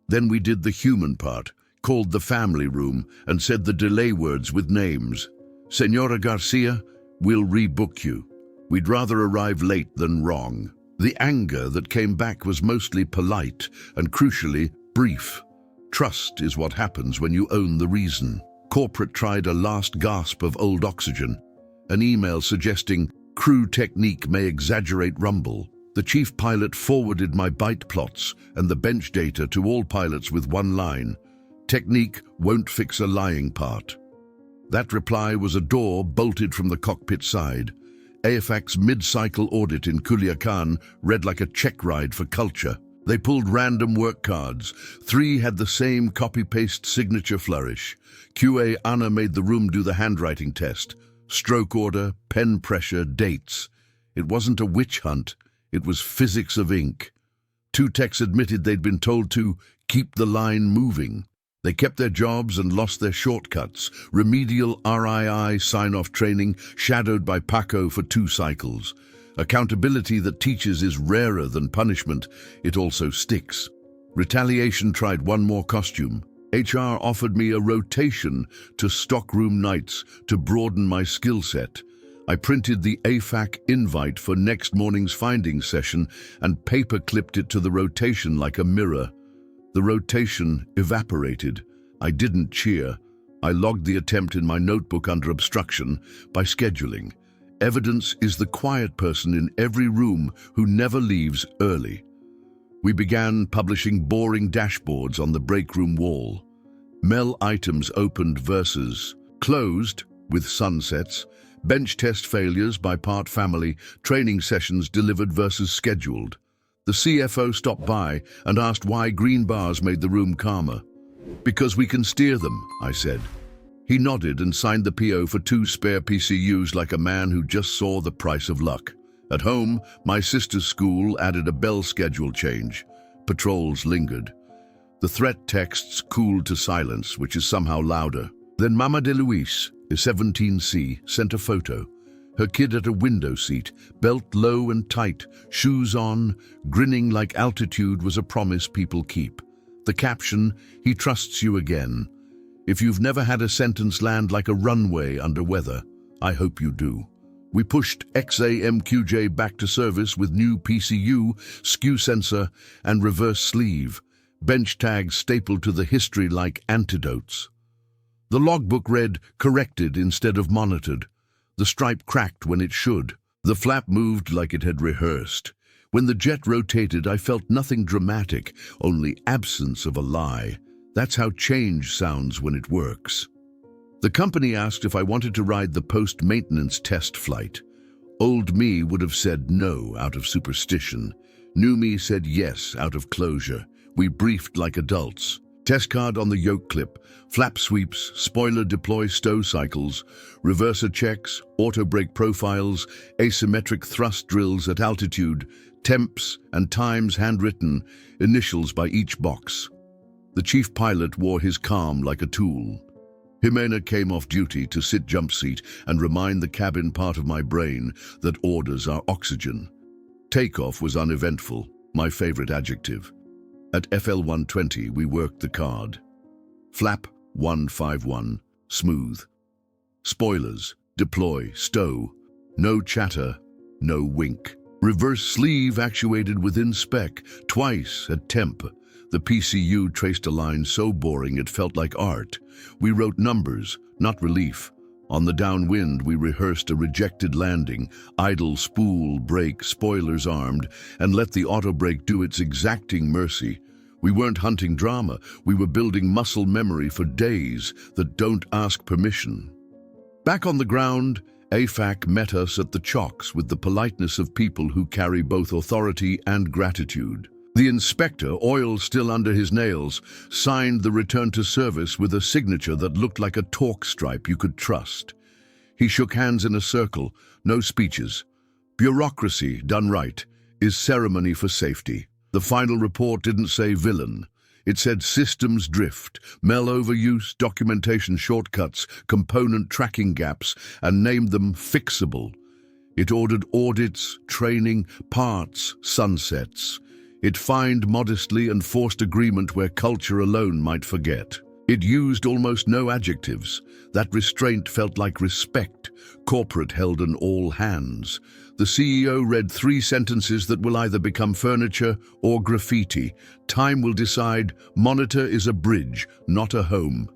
Then we did the human part, called the family room, and said the delay words with names. "Senora Garcia, we'll rebook you. We'd rather arrive late than wrong." The anger that came back was mostly polite and, crucially, brief. Trust is what happens when you own the reason. Corporate tried a last gasp of old oxygen. An email suggesting crew technique may exaggerate rumble. The chief pilot forwarded my bite plots and the bench data to all pilots with one line: "Technique won't fix a lying part." That reply was a door bolted from the cockpit side. AFAC's mid-cycle audit in Culiacan read like a check ride for culture. They pulled random work cards. 3 had the same copy-paste signature flourish. QA Anna made the room do the handwriting test. Stroke order, pen pressure, dates. It wasn't a witch hunt. It was physics of ink. 2 techs admitted they'd been told to keep the line moving. They kept their jobs and lost their shortcuts. Remedial RII sign-off training shadowed by Paco for 2 cycles. Accountability that teaches is rarer than punishment. It also sticks. Retaliation tried one more costume. HR offered me a rotation to stockroom nights to broaden my skill set. I printed the AFAC invite for next morning's findings session and paper-clipped it to the rotation like a mirror. The rotation evaporated. I didn't cheer. I logged the attempt in my notebook under obstruction by scheduling. Evidence is the quiet person in every room who never leaves early. We began publishing boring dashboards on the break room wall. MEL items opened versus closed with sunsets, bench test failures by part family, training sessions delivered versus scheduled. The CFO stopped by and asked why green bars made the room calmer. "Because we can steer them," I said. He nodded and signed the PO for 2 spare PCUs like a man who just saw the price of luck. At home, my sister's school added a bell schedule change. Patrols lingered. The threat texts cooled to silence, which is somehow louder. Then Mama de Luis, a 17C, sent a photo. Her kid at a window seat, belt low and tight, shoes on, grinning like altitude was a promise people keep. The caption, "He trusts you again." If you've never had a sentence land like a runway under weather, I hope you do. We pushed XAMQJ back to service with new PCU, skew sensor, and reverse sleeve, bench tags stapled to the history like antidotes. The logbook read, "corrected" instead of monitored. The stripe cracked when it should. The flap moved like it had rehearsed. When the jet rotated, I felt nothing dramatic, only absence of a lie. That's how change sounds when it works. The company asked if I wanted to ride the post-maintenance test flight. Old me would have said no out of superstition. New me said yes out of closure. We briefed like adults. Test card on the yoke clip, flap sweeps, spoiler deploy stow cycles, reverser checks, auto brake profiles, asymmetric thrust drills at altitude, temps and times handwritten, initials by each box. The chief pilot wore his calm like a tool. Jimena came off duty to sit jump seat and remind the cabin part of my brain that orders are oxygen. Takeoff was uneventful, my favorite adjective. At FL-120, we worked the card. Flap 151, smooth. Spoilers, deploy, stow. No chatter, no wink. Reverse sleeve actuated within spec, twice at temp. The PCU traced a line so boring it felt like art. We wrote numbers, not relief. On the downwind, we rehearsed a rejected landing, idle spool, brake, spoilers armed, and let the auto brake do its exacting mercy. We weren't hunting drama, we were building muscle memory for days that don't ask permission. Back on the ground, AFAC met us at the chocks with the politeness of people who carry both authority and gratitude. The inspector, oil still under his nails, signed the return to service with a signature that looked like a talk stripe you could trust. He shook hands in a circle, no speeches. Bureaucracy, done right, is ceremony for safety. The final report didn't say villain. It said systems drift, MEL overuse, documentation shortcuts, component tracking gaps, and named them fixable. It ordered audits, training, parts, sunsets. It fined modestly and forced agreement where culture alone might forget. It used almost no adjectives. That restraint felt like respect. Corporate held an all hands. The CEO read 3 sentences that will either become furniture or graffiti. Time will decide. Monitor is a bridge, not a home.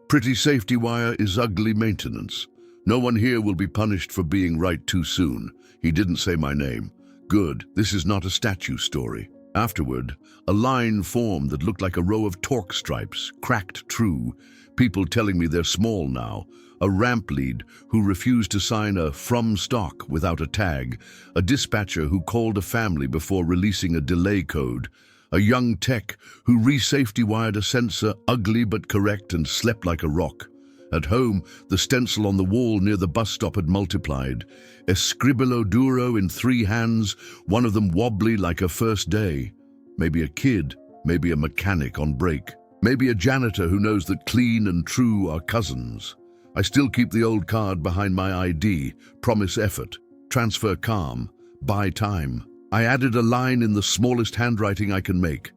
Pretty safety wire is ugly maintenance. No one here will be punished for being right too soon. He didn't say my name. Good, this is not a statue story. Afterward, a line formed that looked like a row of torque stripes, cracked true. People telling me they're small now. A ramp lead who refused to sign a from stock without a tag. A dispatcher who called a family before releasing a delay code. A young tech who re-safety wired a sensor, ugly but correct, and slept like a rock. At home, the stencil on the wall near the bus stop had multiplied. Escribilo duro in 3 hands, one of them wobbly like a first day. Maybe a kid, maybe a mechanic on break. Maybe a janitor who knows that clean and true are cousins. I still keep the old card behind my ID, promise effort, transfer calm, buy time. I added a line in the smallest handwriting I can make.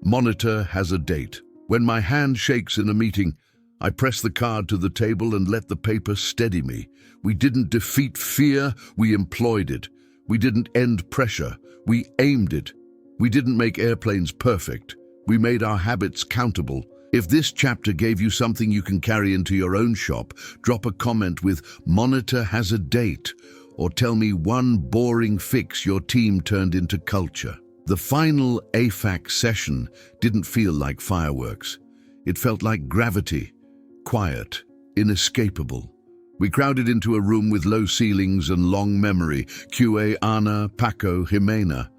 Monitor has a date. When my hand shakes in a meeting, I press the card to the table and let the paper steady me. We didn't defeat fear, we employed it. We didn't end pressure, we aimed it. We didn't make airplanes perfect. We made our habits countable. If this chapter gave you something you can carry into your own shop, drop a comment with "Monitor has a date," or tell me one boring fix your team turned into culture. The final AFAC session didn't feel like fireworks. It felt like gravity. Quiet, inescapable. We crowded into a room with low ceilings and long memory. QA Ana, Paco, Jimena.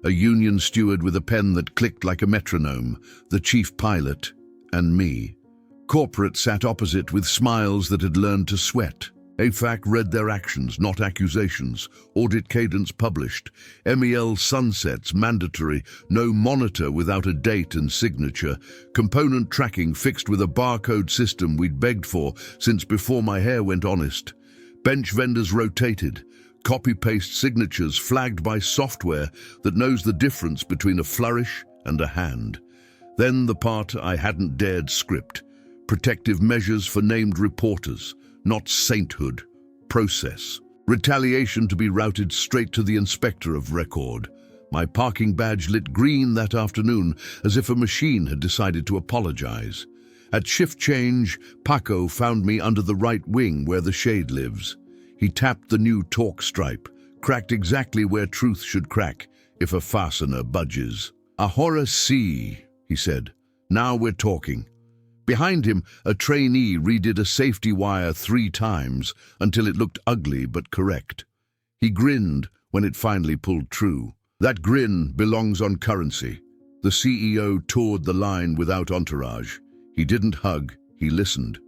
A union steward with a pen that clicked like a metronome. The chief pilot, and me. Corporate sat opposite with smiles that had learned to sweat. AFAC read their actions, not accusations. Audit cadence published. MEL sunsets mandatory. No monitor without a date and signature. Component tracking fixed with a barcode system we'd begged for since before my hair went honest. Bench vendors rotated. Copy-paste signatures flagged by software that knows the difference between a flourish and a hand. Then the part I hadn't dared script. Protective measures for named reporters. Not sainthood, process. Retaliation to be routed straight to the inspector of record. My parking badge lit green that afternoon, as if a machine had decided to apologize. At shift change, Paco found me under the right wing where the shade lives. He tapped the new torque stripe, cracked exactly where truth should crack if a fastener budges. "Ahora sí," he said. "Now we're talking." Behind him, a trainee redid a safety wire 3 times until it looked ugly but correct. He grinned when it finally pulled true. That grin belongs on currency. The CEO toured the line without entourage. He didn't hug, he listened.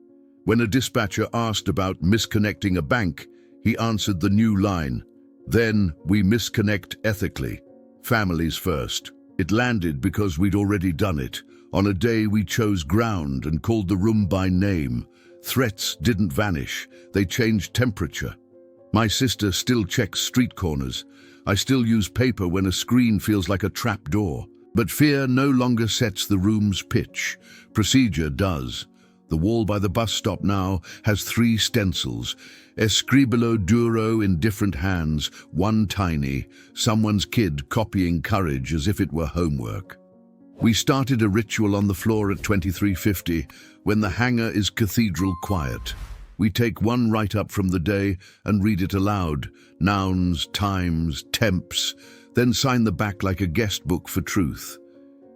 When a dispatcher asked about misconnecting a bank, he answered the new line. "Then we misconnect ethically. Families first." It landed because we'd already done it. On a day we chose ground and called the room by name. Threats didn't vanish, they changed temperature. My sister still checks street corners. I still use paper when a screen feels like a trap door. But fear no longer sets the room's pitch. Procedure does. The wall by the bus stop now has 3 stencils. Escribilo duro in different hands, one tiny, someone's kid copying courage as if it were homework. We started a ritual on the floor at 2350 when the hangar is cathedral quiet. We take one write-up from the day and read it aloud, nouns, times, temps, then sign the back like a guest book for truth.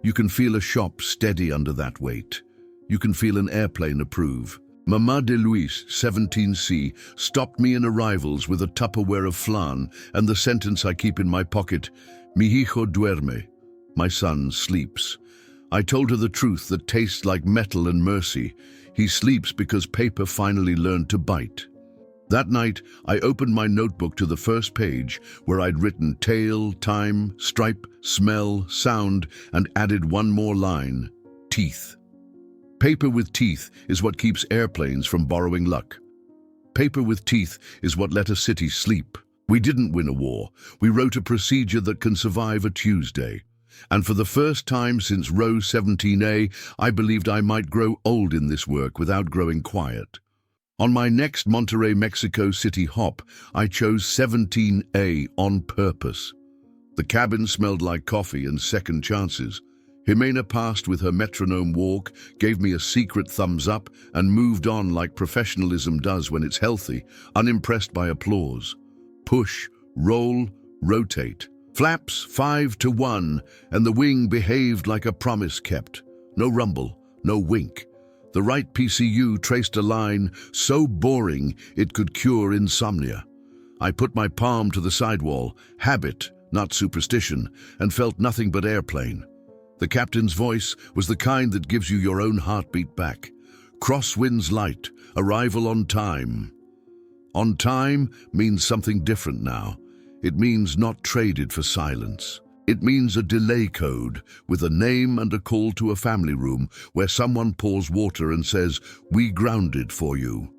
You can feel a shop steady under that weight. You can feel an airplane approve. Mama de Luis, 17C, stopped me in arrivals with a Tupperware of flan and the sentence I keep in my pocket, "Mi hijo duerme." My son sleeps. I told her the truth that tastes like metal and mercy. He sleeps because paper finally learned to bite. That night, I opened my notebook to the first page where I'd written tail, time, stripe, smell, sound, and added one more line, teeth. Paper with teeth is what keeps airplanes from borrowing luck. Paper with teeth is what let a city sleep. We didn't win a war. We wrote a procedure that can survive a Tuesday. And for the first time since row 17A, I believed I might grow old in this work without growing quiet. On my next Monterrey, Mexico City hop, I chose 17A on purpose. The cabin smelled like coffee and second chances. Jimena passed with her metronome walk, gave me a secret thumbs up, and moved on like professionalism does when it's healthy, unimpressed by applause. Push, roll, rotate. Flaps 5-1, and the wing behaved like a promise kept. No rumble, no wink. The right PCU traced a line so boring it could cure insomnia. I put my palm to the sidewall, habit, not superstition, and felt nothing but airplane. The captain's voice was the kind that gives you your own heartbeat back. Crosswinds light, arrival on time. On time means something different now. It means not traded for silence. It means a delay code with a name and a call to a family room where someone pours water and says, "We grounded for you."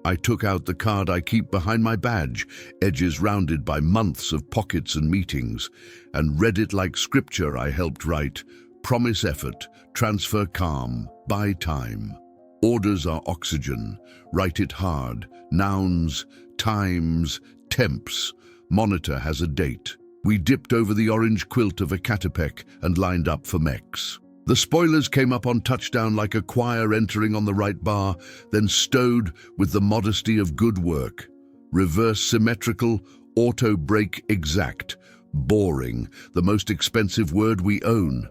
I took out the card I keep behind my badge, edges rounded by months of pockets and meetings, and read it like scripture I helped write. Promise effort, transfer calm, buy time. Orders are oxygen, write it hard, nouns, times, temps. Monitor has a date. We dipped over the orange quilt of a Catepec and lined up for mechs. The spoilers came up on touchdown like a choir entering on the right bar, then stowed with the modesty of good work. Reverse symmetrical, auto brake exact. Boring, the most expensive word we own.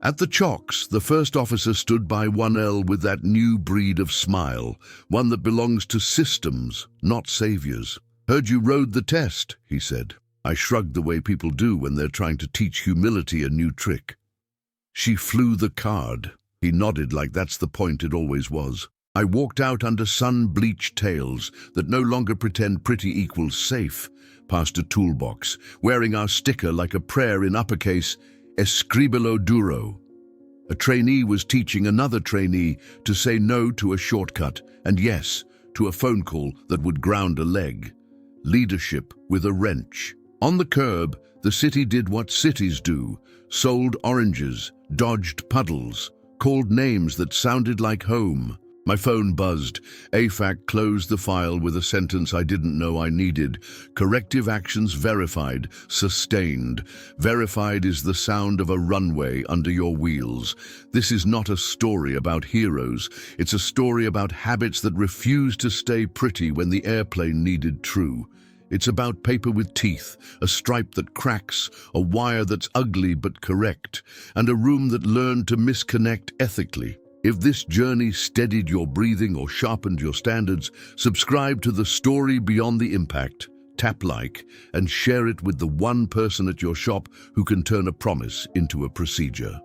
At the chocks, the first officer stood by 1L with that new breed of smile, one that belongs to systems, not saviors. "Heard you rode the test," he said. I shrugged the way people do when they're trying to teach humility a new trick. "She flew the card." He nodded like that's the point it always was. I walked out under sun-bleached tales that no longer pretend pretty equals safe, past a toolbox, wearing our sticker like a prayer in uppercase, Escribilo duro. A trainee was teaching another trainee to say no to a shortcut and yes to a phone call that would ground a leg. Leadership with a wrench. On the curb, the city did what cities do, sold oranges, dodged puddles, called names that sounded like home. My phone buzzed. AFAC closed the file with a sentence I didn't know I needed. Corrective actions verified, sustained. Verified is the sound of a runway under your wheels. This is not a story about heroes. It's a story about habits that refuse to stay pretty when the airplane needed true. It's about paper with teeth, a stripe that cracks, a wire that's ugly but correct, and a room that learned to misconnect ethically. If this journey steadied your breathing or sharpened your standards, subscribe to the story beyond the impact, tap like, and share it with the one person at your shop who can turn a promise into a procedure.